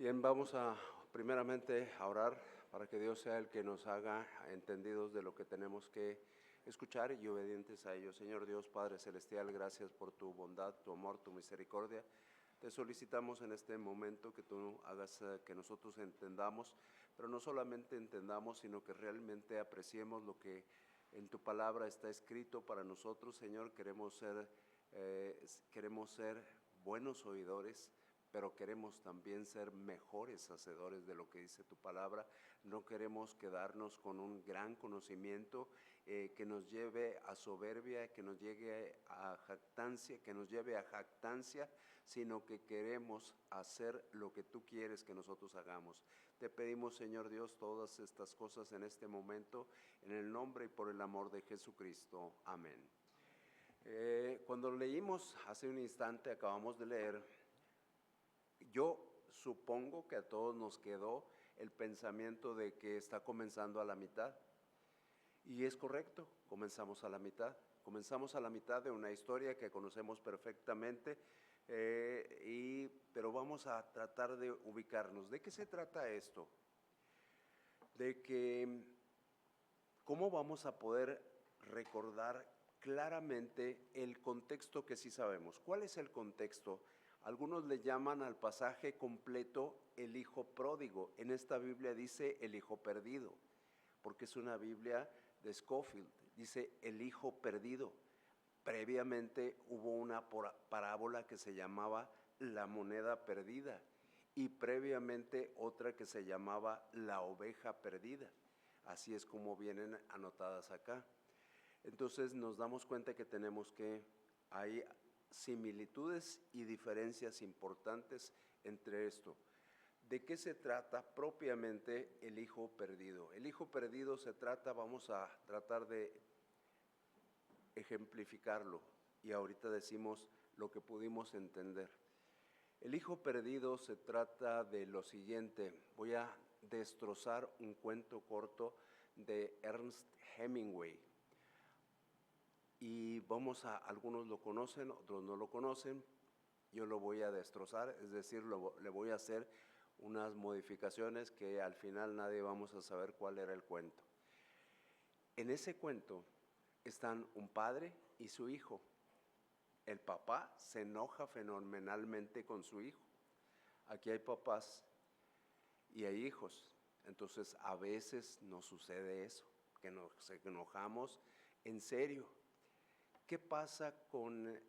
Bien, vamos a primeramente a orar para que Dios sea el que nos haga entendidos de lo que tenemos que escuchar y obedientes a ello. Señor Dios, Padre Celestial, gracias por tu bondad, tu amor, tu misericordia. Te solicitamos en este momento que tú hagas que nosotros entendamos, pero no solamente entendamos, sino que realmente apreciemos lo que en tu palabra está escrito para nosotros. Señor, queremos ser buenos oidores, pero queremos también ser mejores hacedores de lo que dice tu palabra. No queremos quedarnos con un gran conocimiento que nos lleve a soberbia, que nos lleve a jactancia, sino que queremos hacer lo que tú quieres que nosotros hagamos. Te pedimos, Señor Dios, todas estas cosas en este momento, en el nombre y por el amor de Jesucristo. Amén. Cuando leímos hace un instante, acabamos de leer, yo supongo que a todos nos quedó el pensamiento de que está comenzando a la mitad. Y es correcto, comenzamos a la mitad. Comenzamos a la mitad de una historia que conocemos perfectamente, pero vamos a tratar de ubicarnos. ¿De qué se trata esto? De que, ¿cómo vamos a poder recordar claramente el contexto que sí sabemos? ¿Cuál es el contexto? Algunos le llaman al pasaje completo el hijo pródigo. En esta Biblia dice el hijo perdido, porque es una Biblia de Scofield. Dice el hijo perdido. Previamente hubo una parábola que se llamaba la moneda perdida y previamente otra que se llamaba la oveja perdida. Así es como vienen anotadas acá. Entonces nos damos cuenta que hay similitudes y diferencias importantes entre esto. ¿De qué se trata propiamente el hijo perdido? El hijo perdido vamos a tratar de ejemplificarlo y ahorita decimos lo que pudimos entender. El hijo perdido se trata de lo siguiente. Voy a destrozar un cuento corto de Ernest Hemingway. Y algunos lo conocen, otros no lo conocen. Yo lo voy a destrozar, es decir, le voy a hacer unas modificaciones que al final nadie vamos a saber cuál era el cuento. En ese cuento están un padre y su hijo. El papá se enoja fenomenalmente con su hijo. Aquí hay papás y hay hijos. Entonces a veces nos sucede eso, que nos enojamos en serio. ¿Qué pasa con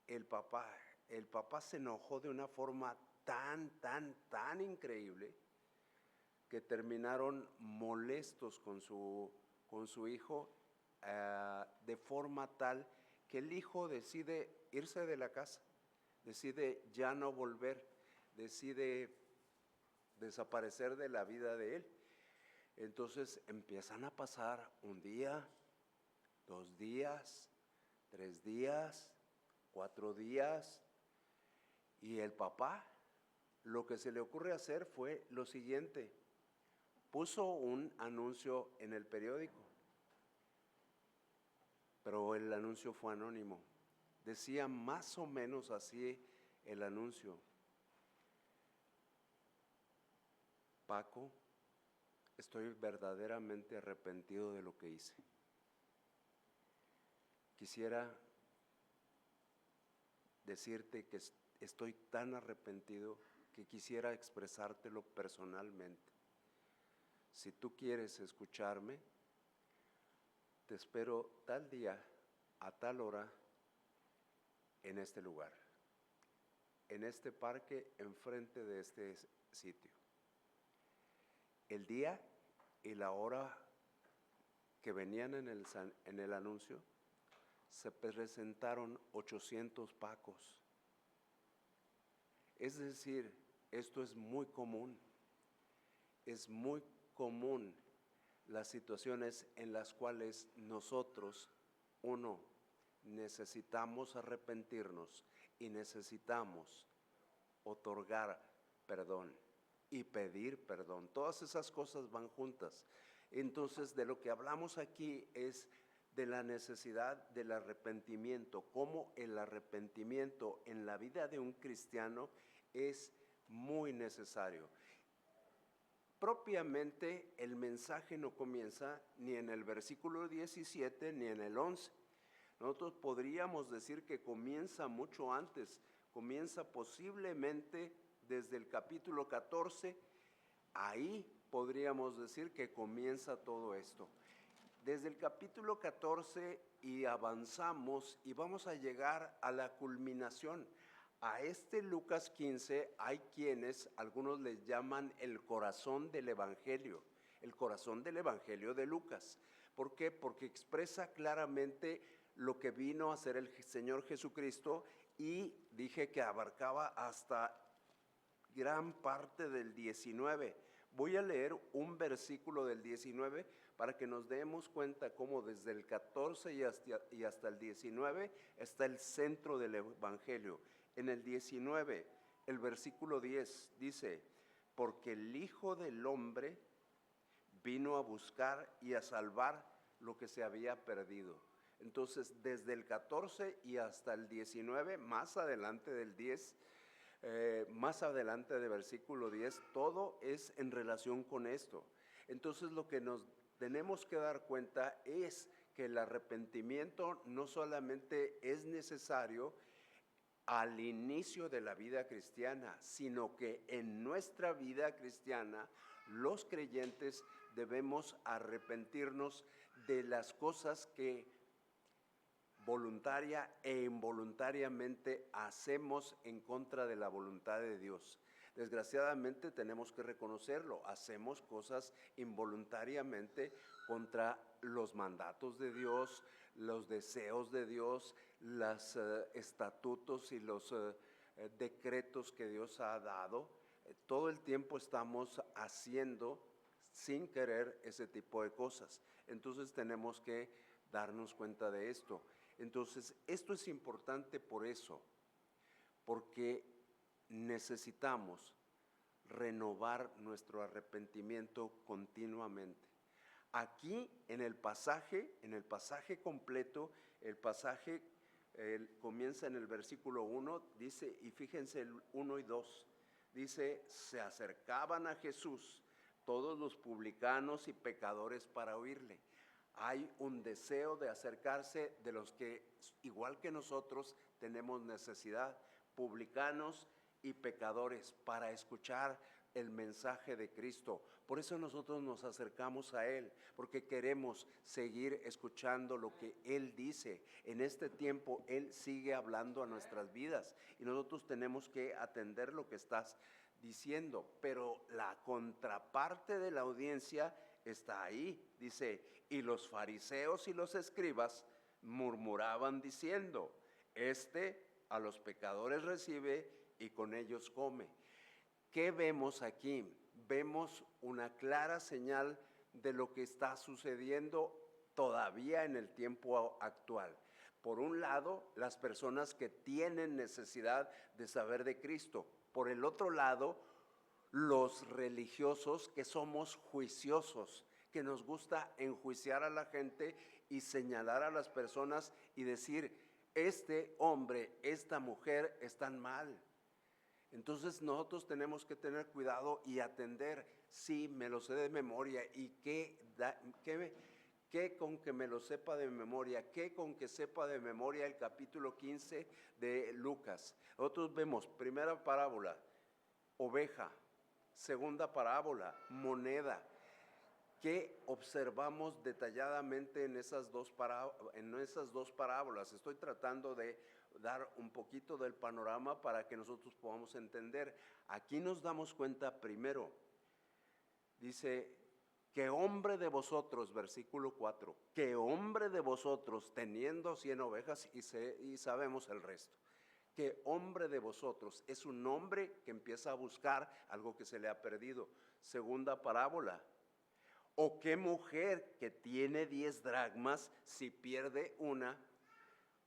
el papá? El papá se enojó de una forma tan increíble que terminaron molestos con su hijo, de forma tal que el hijo decide irse de la casa, decide ya no volver, decide desaparecer de la vida de él. Entonces empiezan a pasar un día, 2 días, 3 días, 4 días, y el papá lo que se le ocurre hacer fue lo siguiente: puso un anuncio en el periódico, pero el anuncio fue anónimo. Decía más o menos así el anuncio: Paco, estoy verdaderamente arrepentido de lo que hice. Quisiera decirte que estoy tan arrepentido que quisiera expresártelo personalmente. Si tú quieres escucharme, te espero tal día, a tal hora, en este lugar, en este parque, enfrente de este sitio. El día y la hora que venían en el anuncio, se presentaron 800 Pacos. Es decir, esto es muy común. Es muy común las situaciones en las cuales nosotros, necesitamos arrepentirnos y necesitamos otorgar perdón y pedir perdón. Todas esas cosas van juntas. Entonces, de lo que hablamos aquí es de la necesidad del arrepentimiento, cómo el arrepentimiento en la vida de un cristiano es muy necesario. Propiamente el mensaje no comienza ni en el versículo 17 ni en el 11. Nosotros podríamos decir que comienza mucho antes, comienza posiblemente desde el capítulo 14, ahí podríamos decir que comienza todo esto. Desde el capítulo 14 y avanzamos y vamos a llegar a la culminación. A este Lucas 15 hay quienes, algunos les llaman el corazón del Evangelio de Lucas. ¿Por qué? Porque expresa claramente lo que vino a hacer el Señor Jesucristo y dije que abarcaba hasta gran parte del 19. Voy a leer un versículo del 19 para que nos demos cuenta cómo desde el 14 y hasta el 19 está el centro del Evangelio. En el 19, el versículo 10 dice, porque el Hijo del Hombre vino a buscar y a salvar lo que se había perdido. Entonces, desde el 14 y hasta el 19, más adelante del 10, más adelante del versículo 10, todo es en relación con esto. Entonces, lo que nos tenemos que dar cuenta es que el arrepentimiento no solamente es necesario al inicio de la vida cristiana, sino que en nuestra vida cristiana, los creyentes debemos arrepentirnos de las cosas que voluntaria e involuntariamente hacemos en contra de la voluntad de Dios. Desgraciadamente tenemos que reconocerlo, hacemos cosas involuntariamente contra los mandatos de Dios, los deseos de Dios, los estatutos y los decretos que Dios ha dado. Todo el tiempo estamos haciendo sin querer ese tipo de cosas. Entonces tenemos que darnos cuenta de esto. Entonces, esto es importante por eso, porque necesitamos renovar nuestro arrepentimiento continuamente. Aquí en el pasaje completo, el pasaje comienza en el versículo 1, dice, y fíjense el 1 y 2, dice, se acercaban a Jesús todos los publicanos y pecadores para oírle. Hay un deseo de acercarse de los que, igual que nosotros, tenemos necesidad, publicanos y pecadores, para escuchar el mensaje de Cristo. Por eso nosotros nos acercamos a Él, porque queremos seguir escuchando lo que Él dice. En este tiempo Él sigue hablando a nuestras vidas y nosotros tenemos que atender lo que estás diciendo. Pero la contraparte de la audiencia está ahí, dice, y los fariseos y los escribas murmuraban diciendo, a los pecadores recibe y con ellos come. ¿Qué vemos aquí? Vemos una clara señal de lo que está sucediendo todavía en el tiempo actual. Por un lado, las personas que tienen necesidad de saber de Cristo. Por el otro lado, los religiosos que somos juiciosos, que nos gusta enjuiciar a la gente y señalar a las personas y decir, este hombre, esta mujer están mal. Entonces nosotros tenemos que tener cuidado y atender, sí, me lo sé de memoria, y qué con que me lo sepa de memoria, qué con que sepa de memoria el capítulo 15 de Lucas. Nosotros vemos, primera parábola, oveja, segunda parábola, moneda. ¿Qué observamos detalladamente en esas dos parábolas? Estoy tratando de dar un poquito del panorama para que nosotros podamos entender. Aquí nos damos cuenta primero, dice, que hombre de vosotros, versículo 4, que hombre de vosotros teniendo 100 ovejas y sabemos el resto. Que hombre de vosotros es un hombre que empieza a buscar algo que se le ha perdido. Segunda parábola, o qué mujer que tiene 10 dracmas si pierde una,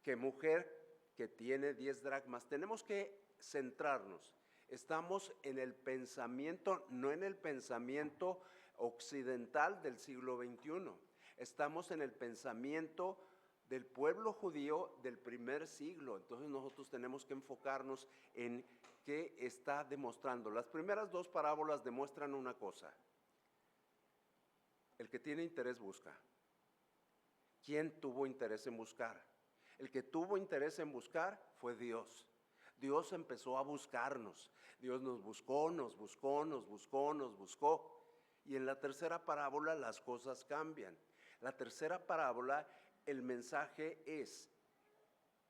qué mujer que tiene 10 dracmas. Tenemos que centrarnos. Estamos en el pensamiento, no en el pensamiento occidental del siglo XXI. Estamos en el pensamiento del pueblo judío del primer siglo. Entonces nosotros tenemos que enfocarnos en qué está demostrando. Las primeras dos parábolas demuestran una cosa: el que tiene interés busca. ¿Quién tuvo interés en buscar? El que tuvo interés en buscar fue Dios. Dios empezó a buscarnos. Dios nos buscó, nos buscó, nos buscó, nos buscó. Y en la tercera parábola las cosas cambian. La tercera parábola, el mensaje es: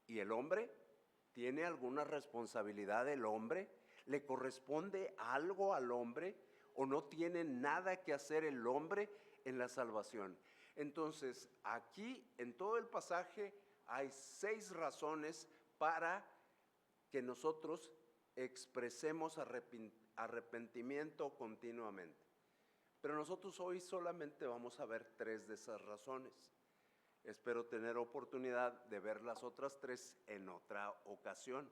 ¿y el hombre? ¿Tiene alguna responsabilidad el hombre? ¿Le corresponde algo al hombre? ¿O no tiene nada que hacer el hombre en la salvación? Entonces, aquí en todo el pasaje hay 6 razones para que nosotros expresemos arrepentimiento continuamente. Pero nosotros hoy solamente vamos a ver 3 de esas razones. Espero tener oportunidad de ver las otras 3 en otra ocasión.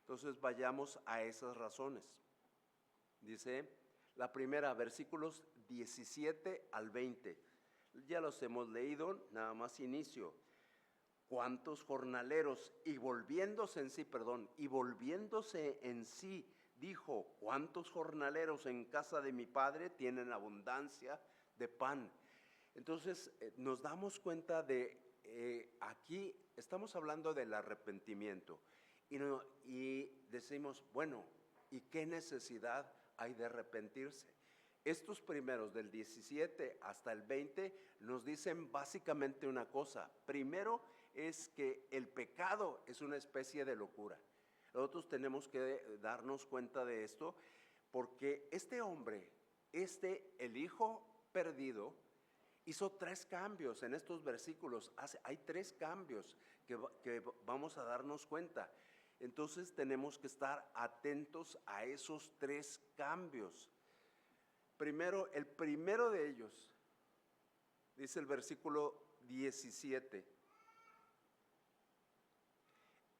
Entonces vayamos a esas razones. Dice la primera, versículos 17 al 20. Ya los hemos leído, nada más inicio. ¿Cuántos jornaleros? Y volviéndose en sí, dijo: ¿cuántos jornaleros en casa de mi padre tienen abundancia de pan? Entonces nos damos cuenta de, aquí estamos hablando del arrepentimiento y decimos, bueno, ¿y qué necesidad hay de arrepentirse? Estos primeros, del 17 hasta el 20, nos dicen básicamente una cosa. Primero es que el pecado es una especie de locura. Nosotros tenemos que darnos cuenta de esto, porque este hombre, el hijo perdido, hizo 3 cambios en estos versículos. Hay 3 cambios que vamos a darnos cuenta. Entonces tenemos que estar atentos a esos 3 cambios. Primero, el primero de ellos, dice el versículo 17,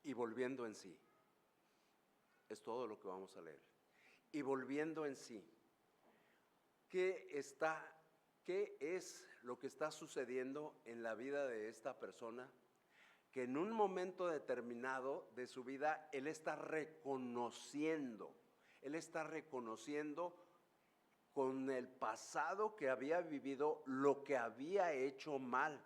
y volviendo en sí. Es todo lo que vamos a leer. Y volviendo en sí. ¿Qué es lo que está sucediendo en la vida de esta persona? Que en un momento determinado de su vida, él está reconociendo con el pasado que había vivido lo que había hecho mal.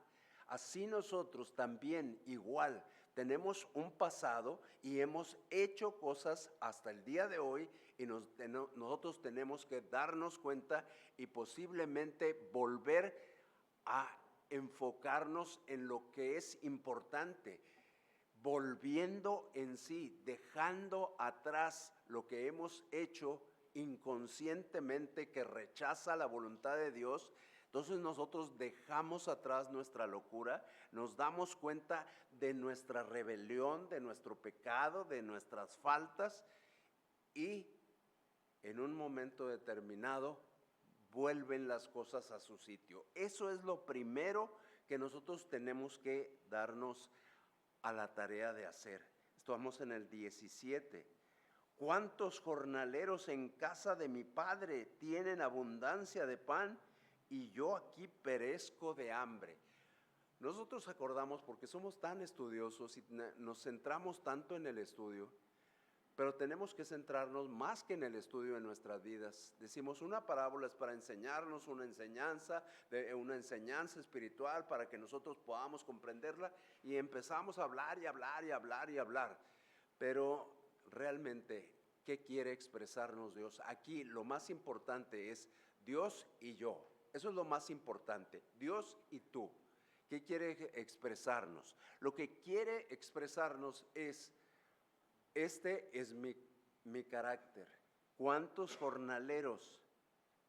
Así nosotros también igual tenemos un pasado y hemos hecho cosas hasta el día de hoy, y nosotros tenemos que darnos cuenta y posiblemente volver a enfocarnos en lo que es importante, volviendo en sí, dejando atrás lo que hemos hecho inconscientemente que rechaza la voluntad de Dios. Entonces nosotros dejamos atrás nuestra locura, nos damos cuenta de nuestra rebelión, de nuestro pecado, de nuestras faltas, y en un momento determinado vuelven las cosas a su sitio. Eso es lo primero que nosotros tenemos que darnos a la tarea de hacer. Estamos en el 17. ¿Cuántos jornaleros en casa de mi padre tienen abundancia de pan y yo aquí perezco de hambre? Nosotros acordamos, porque somos tan estudiosos y nos centramos tanto en el estudio, pero tenemos que centrarnos más que en el estudio en nuestras vidas. Decimos, una parábola es para enseñarnos una enseñanza espiritual, para que nosotros podamos comprenderla, y empezamos a hablar y hablar y hablar y hablar. Pero realmente, ¿qué quiere expresarnos Dios? Aquí lo más importante es Dios y yo. Eso es lo más importante, Dios y tú. ¿Qué quiere expresarnos? Lo que quiere expresarnos es: este es mi carácter. ¿Cuántos jornaleros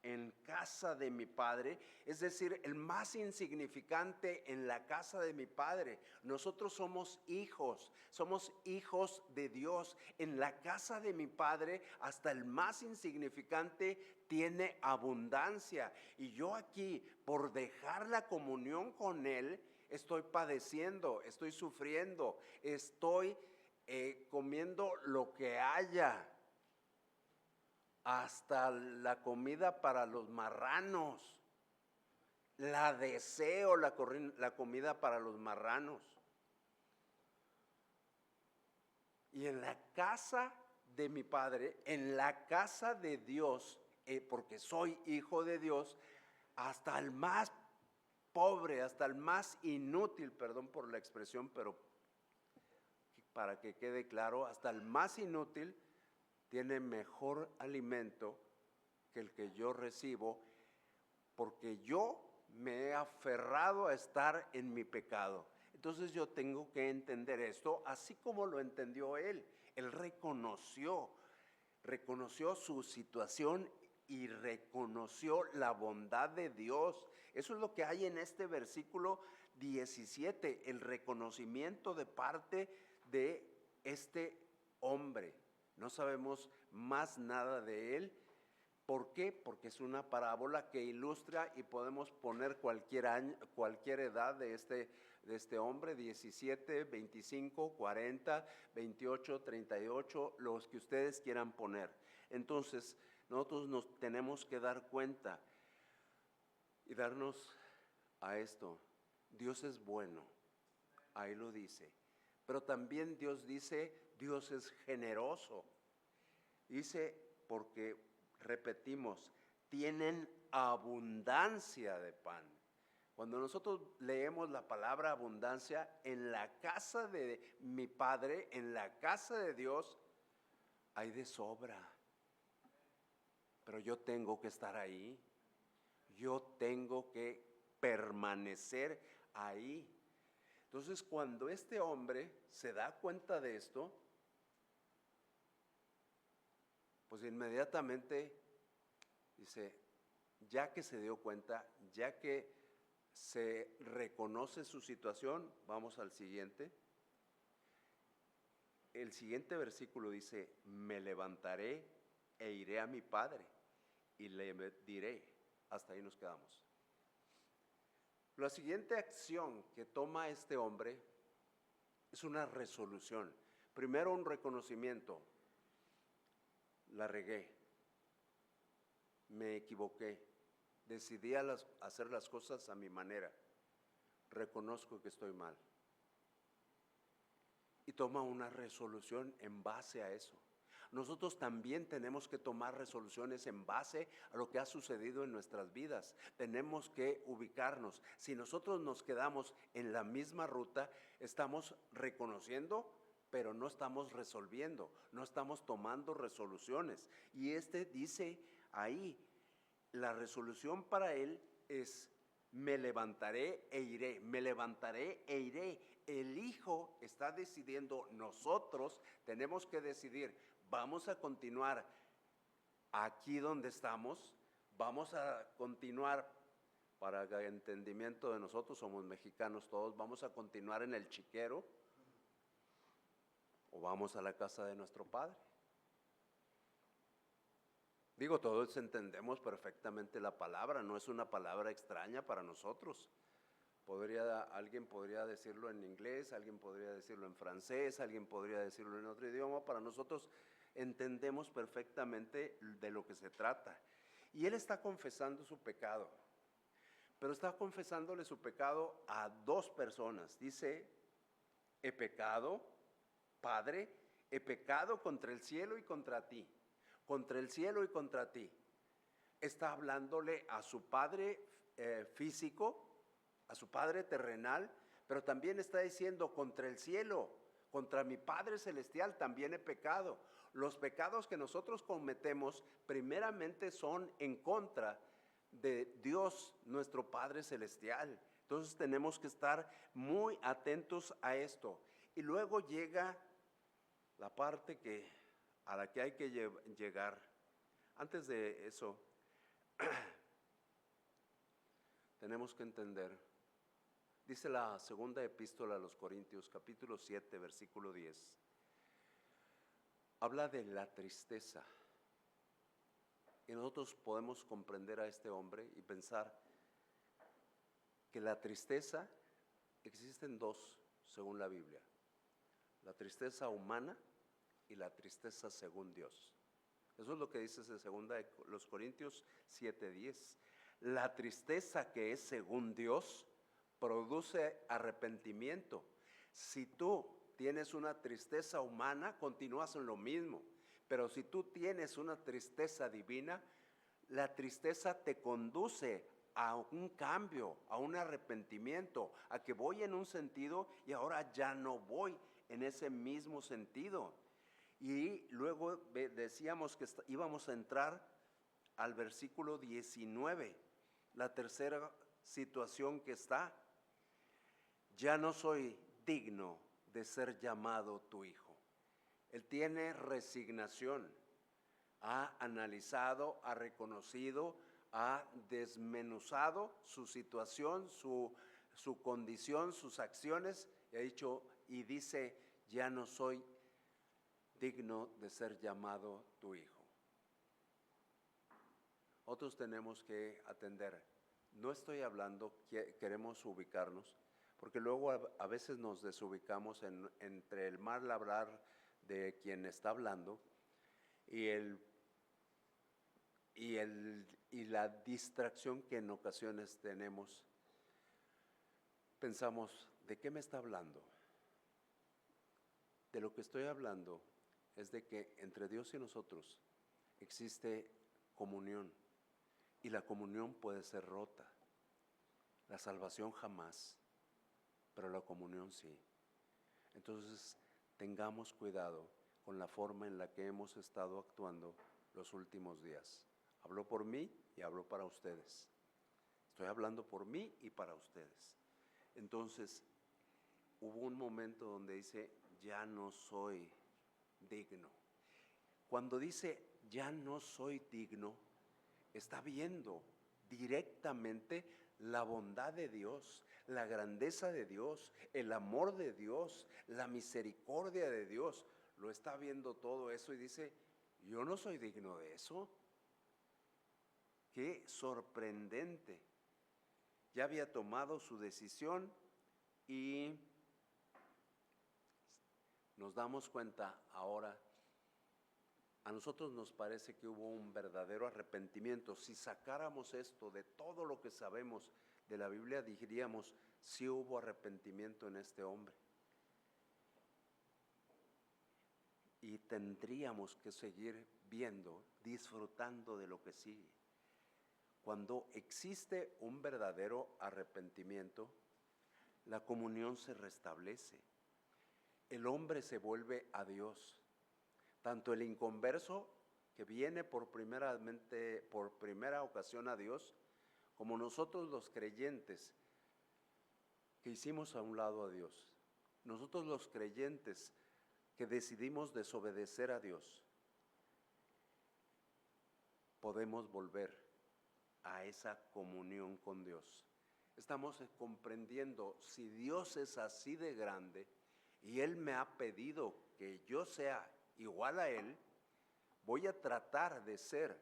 en casa de mi padre? Es decir, el más insignificante en la casa de mi padre. Nosotros somos hijos de Dios. En la casa de mi padre, hasta el más insignificante tiene abundancia. Y yo aquí, por dejar la comunión con Él, estoy padeciendo, estoy sufriendo, estoy comiendo lo que haya, hasta la comida para los marranos. La deseo, la comida para los marranos. Y en la casa de mi Padre, en la casa de Dios, porque soy hijo de Dios, hasta el más pobre, hasta el más inútil, perdón por la expresión, pero para que quede claro, hasta el más inútil tiene mejor alimento que el que yo recibo, porque yo me he aferrado a estar en mi pecado. Entonces yo tengo que entender esto así como lo entendió él. Él reconoció su situación y reconoció la bondad de Dios. Eso es lo que hay en este versículo 17, el reconocimiento de parte de este hombre. No sabemos más nada de él. ¿Por qué? Porque es una parábola que ilustra y podemos poner cualquier edad de este hombre, 17, 25, 40, 28, 38, los que ustedes quieran poner. Entonces, nosotros nos tenemos que dar cuenta y darnos a esto. Dios es bueno, ahí lo dice. Pero también Dios dice, Dios es generoso. Dice, porque repetimos, tienen abundancia de pan. Cuando nosotros leemos la palabra abundancia, en la casa de mi Padre, en la casa de Dios, hay de sobra. Pero yo tengo que estar ahí. Yo tengo que permanecer ahí. Entonces, cuando este hombre se da cuenta de esto, pues inmediatamente dice, ya que se dio cuenta, ya que se reconoce su situación, vamos al siguiente. El siguiente versículo dice, me levantaré e iré a mi padre y le diré. Hasta ahí nos quedamos. La siguiente acción que toma este hombre es una resolución. Primero un reconocimiento. La regué, me equivoqué, decidí hacer las cosas a mi manera, reconozco que estoy mal. Y toma una resolución en base a eso. Nosotros también tenemos que tomar resoluciones en base a lo que ha sucedido en nuestras vidas. Tenemos que ubicarnos. Si nosotros nos quedamos en la misma ruta, estamos reconociendo, pero no estamos resolviendo, no estamos tomando resoluciones. Y dice ahí, la resolución para él es, me levantaré e iré, me levantaré e iré. El hijo está decidiendo, nosotros tenemos que decidir, vamos a continuar aquí donde estamos, vamos a continuar, para el entendimiento de nosotros, somos mexicanos todos, vamos a continuar en el chiquero, o vamos a la casa de nuestro Padre. Digo, todos entendemos perfectamente la palabra, no es una palabra extraña para nosotros. Alguien podría decirlo en inglés, alguien podría decirlo en francés, alguien podría decirlo en otro idioma. Para nosotros entendemos perfectamente de lo que se trata. Y él está confesando su pecado, pero está confesándole su pecado a dos personas. Dice, he pecado, Padre, he pecado contra el cielo y contra ti. Contra el cielo y contra ti. Está hablándole a su padre físico, a su padre terrenal, pero también está diciendo contra el cielo, contra mi Padre celestial también he pecado. Los pecados que nosotros cometemos primeramente son en contra de Dios, nuestro Padre celestial. Entonces tenemos que estar muy atentos a esto. Y luego llega la parte a la que hay que llegar. Antes de eso, tenemos que entender, dice la segunda epístola a los Corintios, capítulo 7, versículo 10, habla de la tristeza. Y nosotros podemos comprender a este hombre y pensar que la tristeza, existen dos según la Biblia, la tristeza humana y la tristeza según Dios. Eso es lo que dice en segunda de los Corintios 7:10. La tristeza que es según Dios produce arrepentimiento. Si tú tienes una tristeza humana, continúas en lo mismo. Pero si tú tienes una tristeza divina, la tristeza te conduce a un cambio, a un arrepentimiento, a que voy en un sentido y ahora ya no voy en ese mismo sentido. Y luego decíamos que íbamos a entrar al versículo 19, la tercera situación que está: ya no soy digno de ser llamado tu hijo. Él tiene resignación, ha analizado, ha reconocido, ha desmenuzado su situación, su condición, sus acciones, y ha dicho y dice: ya no soy digno de ser llamado tu hijo. Otros tenemos que atender. No estoy hablando, queremos ubicarnos, porque luego a veces nos desubicamos entre el mal hablar de quien está hablando y la distracción que en ocasiones tenemos. Pensamos, ¿de qué me está hablando? De lo que estoy hablando es de que entre Dios y nosotros existe comunión, y la comunión puede ser rota. La salvación jamás, pero la comunión sí. Entonces, tengamos cuidado con la forma en la que hemos estado actuando los últimos días. Hablo por mí y hablo para ustedes. Estoy hablando por mí y para ustedes. Entonces, hubo un momento donde dice: ya no soy digno. Cuando dice ya no soy digno, está viendo directamente la bondad de Dios, la grandeza de Dios, el amor de Dios, la misericordia de Dios. Lo está viendo todo eso y dice: yo no soy digno de eso. Qué sorprendente. Ya había tomado su decisión y nos damos cuenta ahora. A nosotros nos parece que hubo un verdadero arrepentimiento. Si sacáramos esto de todo lo que sabemos de la Biblia, diríamos: sí hubo arrepentimiento en este hombre. Y tendríamos que seguir viendo, disfrutando de lo que sigue. Cuando existe un verdadero arrepentimiento, la comunión se restablece. El hombre se vuelve a Dios. Tanto el inconverso, que viene por primera ocasión a Dios, como nosotros los creyentes que hicimos a un lado a Dios. Nosotros los creyentes que decidimos desobedecer a Dios, podemos volver a esa comunión con Dios. Estamos comprendiendo, si Dios es así de grande y Él me ha pedido que yo sea igual a Él, voy a tratar de ser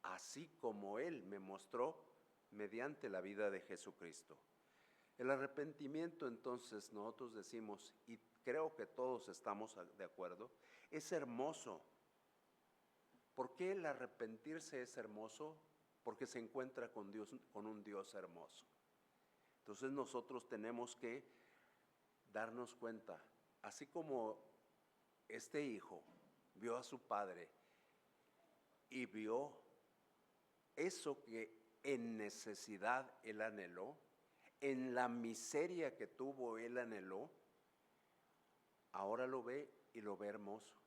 así como Él me mostró mediante la vida de Jesucristo. El arrepentimiento, entonces, nosotros decimos, y creo que todos estamos de acuerdo, es hermoso. ¿Por qué el arrepentirse es hermoso? Porque se encuentra con Dios, con un Dios hermoso. Entonces nosotros tenemos que darnos cuenta, así como este hijo vio a su padre y vio eso que en necesidad él anheló, en la miseria que tuvo él anheló, ahora lo ve y lo ve hermoso.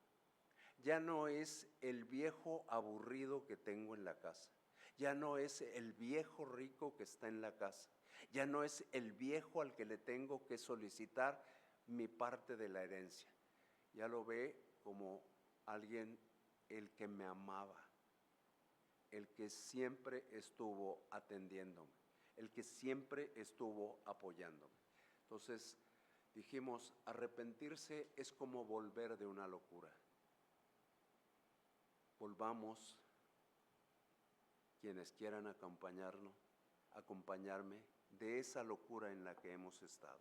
Ya no es el viejo aburrido que tengo en la casa. Ya no es el viejo rico que está en la casa. Ya no es el viejo al que le tengo que solicitar mi parte de la herencia. Ya lo ve como alguien, el que me amaba, el que siempre estuvo atendiéndome, el que siempre estuvo apoyándome. Entonces dijimos, arrepentirse es como volver de una locura. Volvamos, quienes quieran acompañarme de esa locura en la que hemos estado.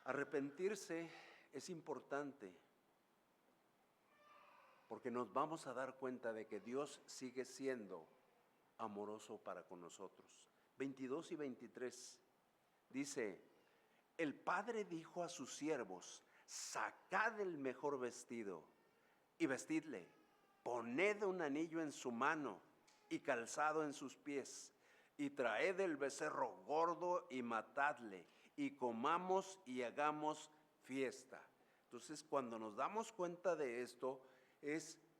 Arrepentirse es importante porque nos vamos a dar cuenta de que Dios sigue siendo amoroso para con nosotros. 22 y 23 dice: El padre dijo a sus siervos: sacad el mejor vestido y vestidle, poned un anillo en su mano y calzado en sus pies, y traed el becerro gordo y matadle, y comamos y hagamos fiesta. Entonces, cuando nos damos cuenta de esto,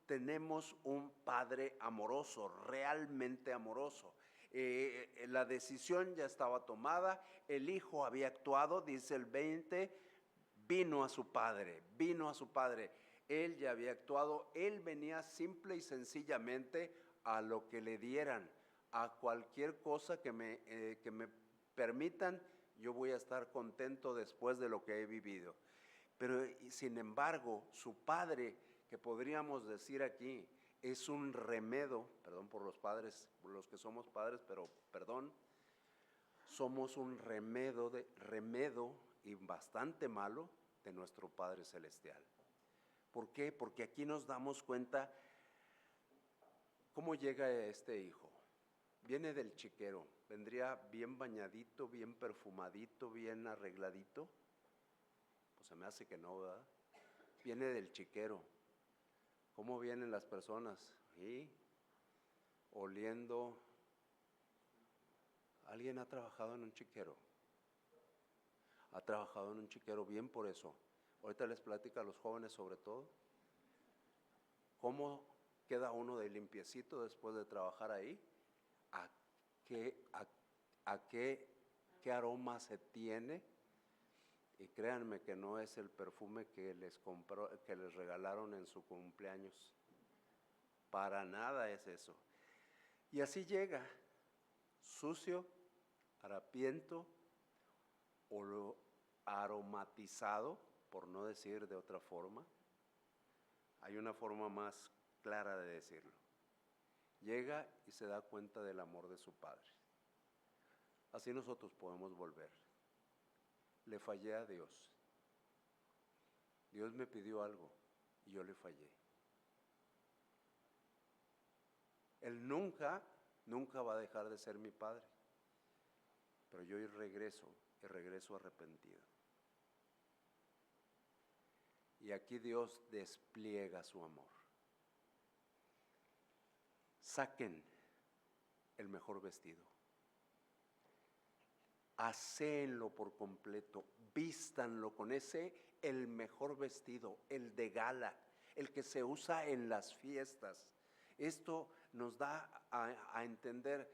tenemos un padre amoroso, realmente amoroso. La decisión ya estaba tomada, el hijo había actuado, dice el 20, vino a su padre, él ya había actuado, él venía simple y sencillamente a lo que le dieran, a cualquier cosa que me permitan, yo voy a estar contento después de lo que he vivido. Pero sin embargo, su padre, que podríamos decir aquí, es un remedo, perdón por los padres, por los que somos padres, pero perdón, somos un remedo y bastante malo de nuestro Padre Celestial. ¿Por qué? Porque aquí nos damos cuenta cómo llega este hijo. Viene del chiquero, vendría bien bañadito, bien perfumadito, bien arregladito. Pues se me hace que no, ¿verdad? Viene del chiquero. ¿Cómo vienen las personas? ¿Sí? Oliendo. ¿Alguien ha trabajado en un chiquero? Ha trabajado en un chiquero, bien por eso. Ahorita les platico a los jóvenes sobre todo. ¿Cómo queda uno de limpiecito después de trabajar ahí? ¿Qué aroma se tiene? Y créanme que no es el perfume que les regalaron en su cumpleaños. Para nada es eso. Y así llega, sucio, harapiento o aromatizado, por no decir de otra forma. Hay una forma más clara de decirlo. Llega y se da cuenta del amor de su padre. Así nosotros podemos volver. Le fallé a Dios. Dios me pidió algo y yo le fallé. Él nunca va a dejar de ser mi padre. Pero yo regreso arrepentido. Y aquí Dios despliega su amor. Saquen el mejor vestido. Hacéenlo por completo, vístanlo con el mejor vestido, el de gala, el que se usa en las fiestas. Esto nos da a entender,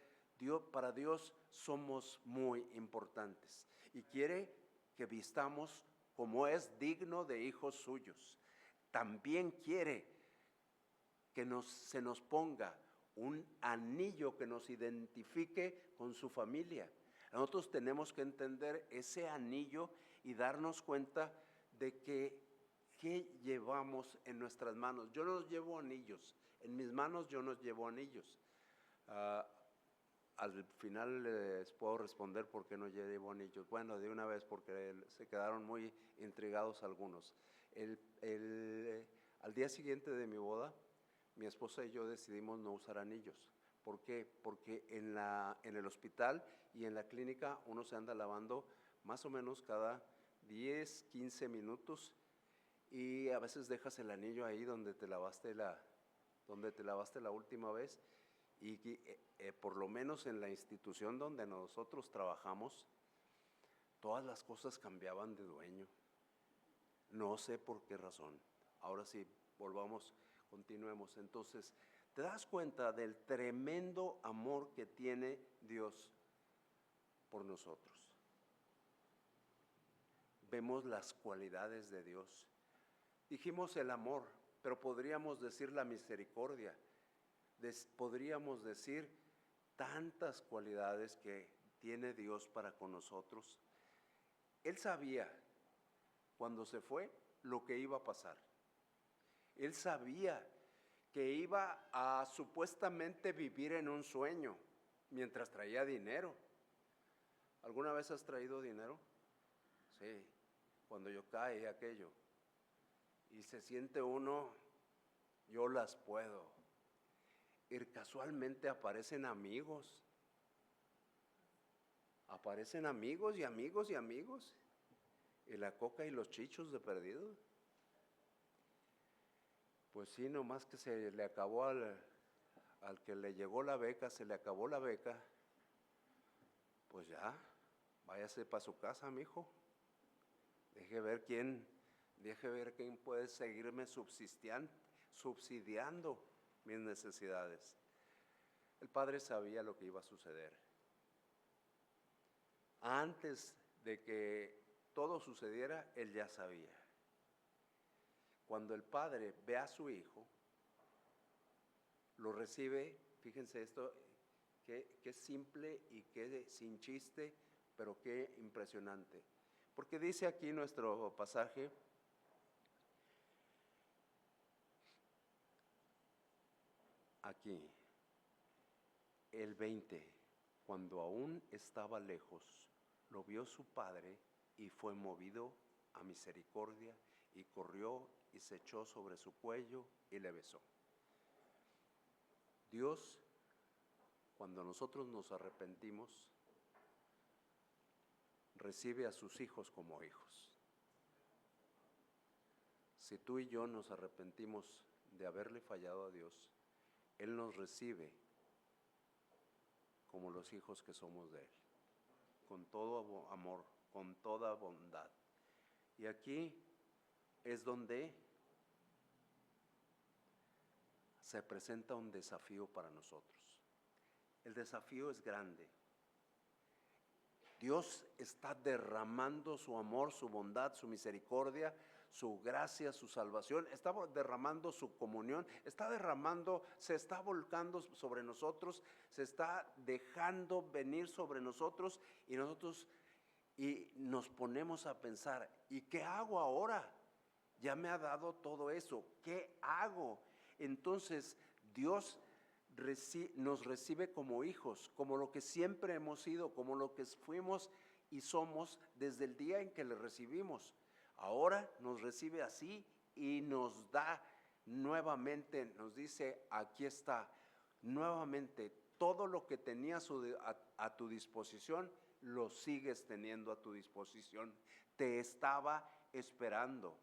para Dios somos muy importantes y quiere que vistamos como es digno de hijos suyos. También quiere que se nos ponga un anillo que nos identifique con su familia. Nosotros tenemos que entender ese anillo y darnos cuenta de qué llevamos en nuestras manos. Yo no llevo anillos, en mis manos yo no llevo anillos. Al final les puedo responder por qué no llevo anillos. Bueno, de una vez, porque se quedaron muy intrigados algunos. Al día siguiente de mi boda, mi esposa y yo decidimos no usar anillos. ¿Por qué? Porque en el hospital y en la clínica uno se anda lavando más o menos cada 10, 15 minutos y a veces dejas el anillo ahí donde te lavaste la última vez y por lo menos en la institución donde nosotros trabajamos, todas las cosas cambiaban de dueño. No sé por qué razón. Ahora sí, continuemos. Entonces, ¿te das cuenta del tremendo amor que tiene Dios por nosotros? Vemos las cualidades de Dios. Dijimos el amor, pero podríamos decir la misericordia. Podríamos decir tantas cualidades que tiene Dios para con nosotros. Él sabía cuando se fue lo que iba a pasar. Él sabía que iba a supuestamente vivir en un sueño mientras traía dinero. ¿Alguna vez has traído dinero? Sí, cuando yo caí aquello. Y se siente uno, yo las puedo. Y casualmente aparecen amigos. Aparecen amigos y amigos y amigos. ¿Y la coca y los chichos de perdido? Pues sí, nomás que se le acabó al que le llegó la beca, se le acabó la beca, pues ya, váyase para su casa, mijo. Deje ver quién puede seguirme subsidiando mis necesidades. El padre sabía lo que iba a suceder. Antes de que todo sucediera, él ya sabía. Cuando el padre ve a su hijo, lo recibe, fíjense esto, qué simple y qué sin chiste, pero qué impresionante. Porque dice aquí nuestro pasaje, aquí, el 20, cuando aún estaba lejos, lo vio su padre y fue movido a misericordia y corrió y se echó sobre su cuello y le besó. Dios, cuando nosotros nos arrepentimos, recibe a sus hijos como hijos. Si tú y yo nos arrepentimos de haberle fallado a Dios, Él nos recibe como los hijos que somos de Él, con todo amor, con toda bondad. Y aquí es donde se presenta un desafío para nosotros. El desafío es grande. Dios está derramando su amor, su bondad, su misericordia, su gracia, su salvación, está derramando su comunión, se está volcando sobre nosotros, se está dejando venir sobre nosotros y nos ponemos a pensar, ¿y qué hago ahora? Ya me ha dado todo eso, ¿qué hago? Entonces Dios nos recibe como hijos, como lo que siempre hemos sido, como lo que fuimos y somos desde el día en que le recibimos. Ahora nos recibe así y nos da nuevamente, nos dice, aquí está, nuevamente, todo lo que tenías a tu disposición, lo sigues teniendo a tu disposición. Te estaba esperando.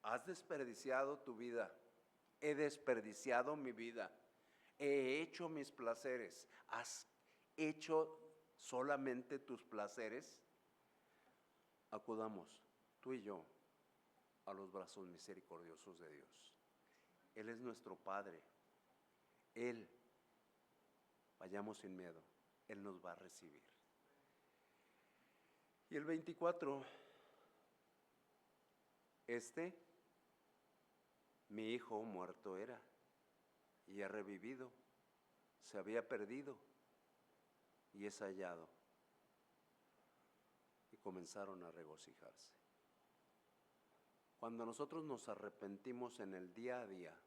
Has desperdiciado tu vida, he desperdiciado mi vida. He hecho mis placeres. ¿Has hecho solamente tus placeres? Acudamos, tú y yo, a los brazos misericordiosos de Dios. Él es nuestro Padre. Él, vayamos sin miedo, Él nos va a recibir. Y el 24, mi hijo muerto era, y ha revivido, se había perdido y es hallado. Y comenzaron a regocijarse. Cuando nosotros nos arrepentimos en el día a día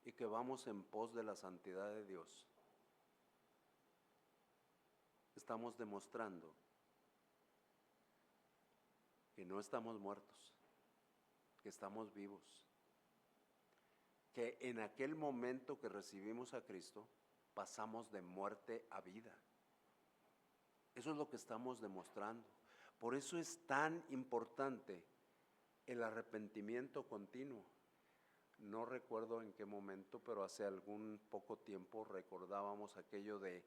y que vamos en pos de la santidad de Dios, estamos demostrando que no estamos muertos, que estamos vivos, que en aquel momento que recibimos a Cristo, pasamos de muerte a vida. Eso es lo que estamos demostrando. Por eso es tan importante el arrepentimiento continuo. No recuerdo en qué momento, pero hace algún poco tiempo recordábamos aquello de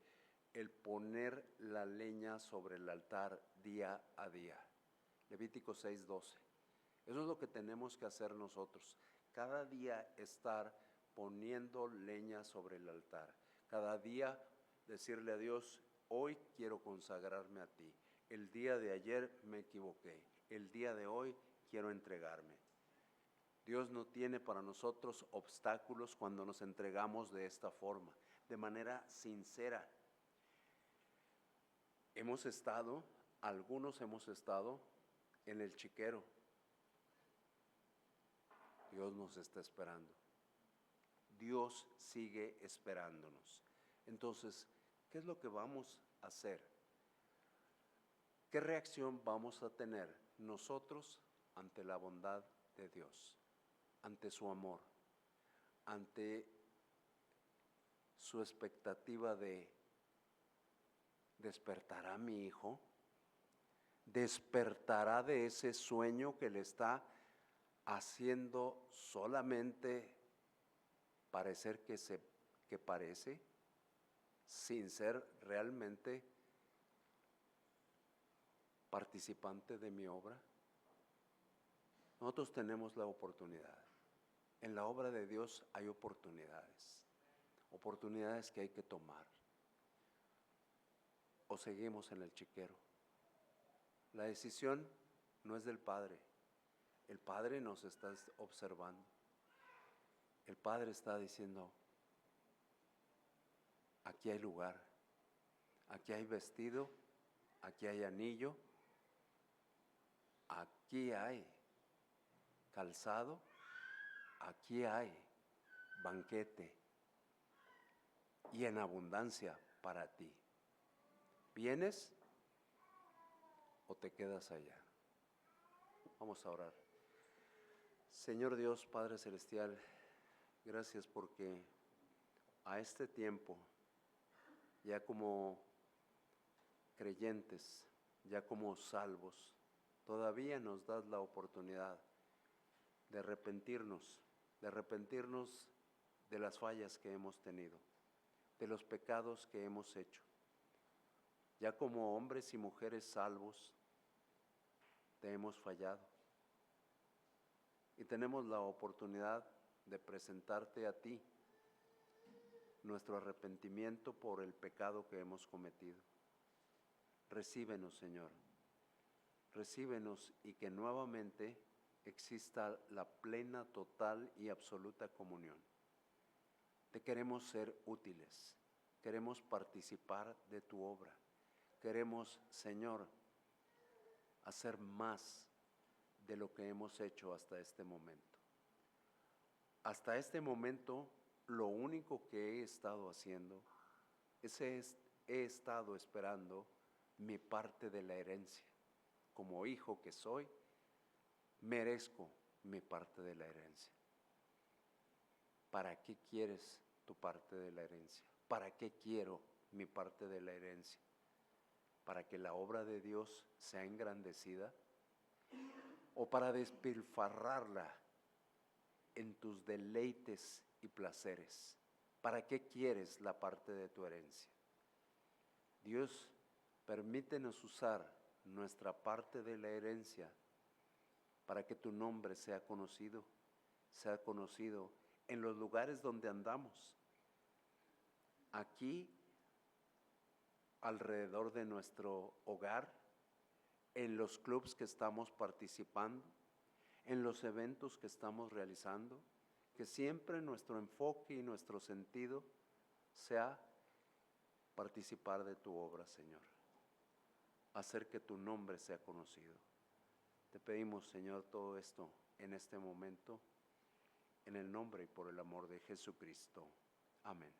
el poner la leña sobre el altar día a día. Levítico 6:12. Eso es lo que tenemos que hacer nosotros. Cada día estar poniendo leña sobre el altar. Cada día decirle a Dios, hoy quiero consagrarme a ti. El día de ayer me equivoqué. El día de hoy quiero entregarme. Dios no tiene para nosotros obstáculos cuando nos entregamos de esta forma, de manera sincera. Algunos hemos estado en el chiquero. Dios nos está esperando. Dios sigue esperándonos. Entonces, ¿qué es lo que vamos a hacer? ¿Qué reacción vamos a tener nosotros ante la bondad de Dios, ante su amor, ante su expectativa de despertar a mi hijo? despertará de ese sueño que le está haciendo solamente parecer que parece, sin ser realmente participante de mi obra. Nosotros tenemos la oportunidad. En la obra de Dios hay oportunidades que hay que tomar. O seguimos en el chiquero. La decisión no es del Padre. El Padre nos está observando. El Padre está diciendo, aquí hay lugar, aquí hay vestido, aquí hay anillo, aquí hay calzado, aquí hay banquete y en abundancia para ti. ¿Vienes o te quedas allá? Vamos a orar. Señor Dios, Padre Celestial, gracias porque a este tiempo, ya como creyentes, ya como salvos, todavía nos das la oportunidad de arrepentirnos de las fallas que hemos tenido, de los pecados que hemos hecho. Ya como hombres y mujeres salvos, te hemos fallado. Y tenemos la oportunidad de presentarte a ti nuestro arrepentimiento por el pecado que hemos cometido. Recíbenos, Señor. Recíbenos y que nuevamente exista la plena, total y absoluta comunión. Te queremos ser útiles, queremos participar de tu obra. Queremos, Señor, hacer más de lo que hemos hecho hasta este momento. Hasta este momento, lo único que he estado haciendo he estado esperando mi parte de la herencia. Como hijo que soy, merezco mi parte de la herencia. ¿Para qué quieres tu parte de la herencia? ¿Para qué quiero mi parte de la herencia? ¿Para que la obra de Dios sea engrandecida? ¿O para despilfarrarla en tus deleites y placeres? ¿Para qué quieres la parte de tu herencia? Dios, permítenos usar nuestra parte de la herencia para que tu nombre sea conocido en los lugares donde andamos, aquí, alrededor de nuestro hogar, en los clubs que estamos participando, en los eventos que estamos realizando, que siempre nuestro enfoque y nuestro sentido sea participar de tu obra, Señor, hacer que tu nombre sea conocido. Te pedimos, Señor, todo esto en este momento, en el nombre y por el amor de Jesucristo. Amén.